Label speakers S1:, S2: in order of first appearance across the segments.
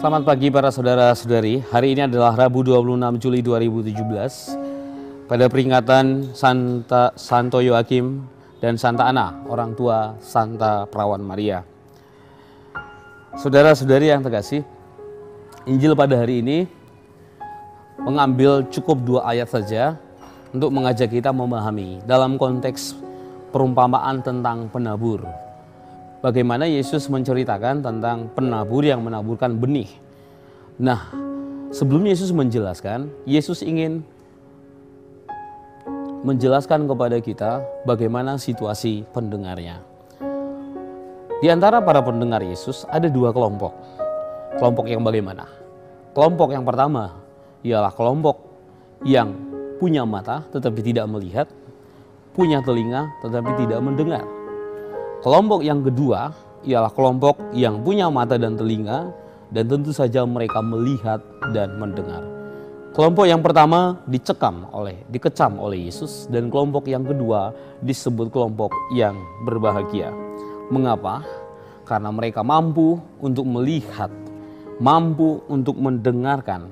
S1: Selamat pagi para saudara-saudari. Hari ini adalah Rabu 26 Juli 2017. Pada peringatan Santo Yoakim dan Santa Ana, orang tua Santa Perawan Maria. Saudara-saudari yang terkasih, Injil pada hari ini mengambil cukup 2 ayat saja untuk mengajak kita memahami dalam konteks perumpamaan tentang penabur. Bagaimana Yesus menceritakan tentang penabur yang menaburkan benih. Nah, sebelum Yesus menjelaskan, Yesus ingin menjelaskan kepada kita bagaimana situasi pendengarnya. Di antara para pendengar Yesus ada 2 kelompok. Kelompok yang bagaimana? Kelompok yang pertama ialah kelompok yang punya mata tetapi tidak melihat, punya telinga tetapi tidak mendengar. Kelompok yang kedua ialah kelompok yang punya mata dan telinga dan tentu saja mereka melihat dan mendengar. Kelompok yang pertama dikecam oleh Yesus dan kelompok yang kedua disebut kelompok yang berbahagia. Mengapa? Karena mereka mampu untuk melihat, mampu untuk mendengarkan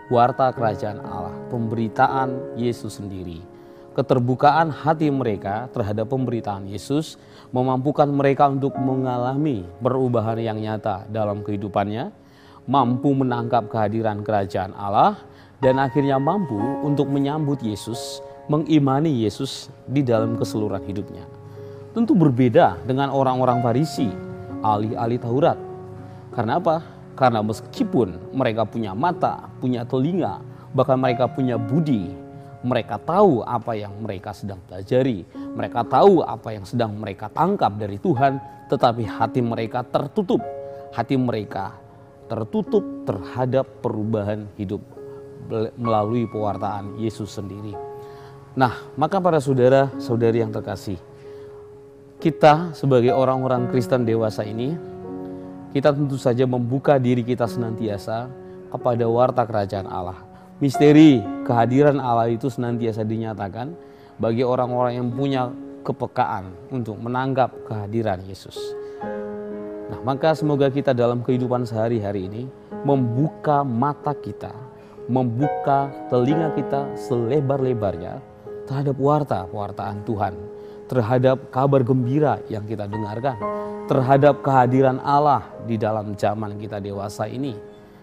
S1: warta kerajaan Allah, pemberitaan Yesus sendiri. Keterbukaan hati mereka terhadap pemberitaan Yesus memampukan mereka untuk mengalami perubahan yang nyata dalam kehidupannya, mampu menangkap kehadiran kerajaan Allah, dan akhirnya mampu untuk menyambut Yesus, mengimani Yesus di dalam keseluruhan hidupnya. Tentu berbeda dengan orang-orang Farisi, ahli-ahli Taurat. Karena apa? Karena meskipun mereka punya mata, punya telinga, bahkan mereka punya budi, mereka tahu apa yang mereka sedang pelajari, mereka tahu apa yang sedang mereka tangkap dari Tuhan, tetapi hati mereka tertutup. Hati mereka tertutup terhadap perubahan hidup melalui pewartaan Yesus sendiri. Nah, maka para saudara-saudari yang terkasih, kita sebagai orang-orang Kristen dewasa ini, kita tentu saja membuka diri kita senantiasa kepada warta kerajaan Allah. Misteri kehadiran Allah itu senantiasa dinyatakan bagi orang-orang yang punya kepekaan untuk menangkap kehadiran Yesus. Nah, maka semoga kita dalam kehidupan sehari-hari ini membuka mata kita, membuka telinga kita selebar-lebarnya terhadap wartaan Tuhan, terhadap kabar gembira yang kita dengarkan, terhadap kehadiran Allah di dalam zaman kita dewasa ini.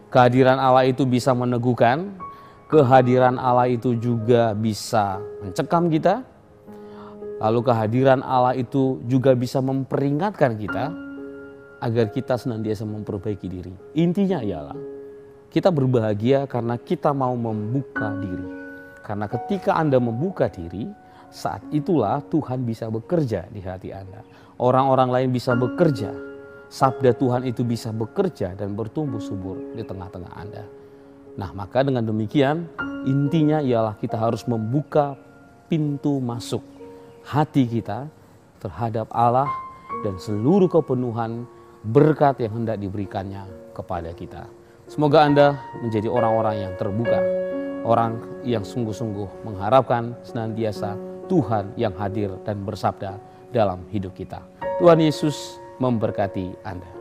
S1: Kehadiran Allah itu bisa meneguhkan, kehadiran Allah itu juga bisa mencekam kita. Lalu kehadiran Allah itu juga bisa memperingatkan kita agar kita senantiasa memperbaiki diri. Intinya ialah kita berbahagia karena kita mau membuka diri. Karena ketika Anda membuka diri, saat itulah Tuhan bisa bekerja di hati Anda. Orang-orang lain bisa bekerja. Sabda Tuhan itu bisa bekerja dan bertumbuh subur di tengah-tengah Anda. Nah, maka dengan demikian intinya ialah kita harus membuka pintu masuk hati kita terhadap Allah dan seluruh kepenuhan berkat yang hendak diberikannya kepada kita. Semoga Anda menjadi orang-orang yang terbuka, orang yang sungguh-sungguh mengharapkan senantiasa Tuhan yang hadir dan bersabda dalam hidup kita. Tuhan Yesus memberkati Anda.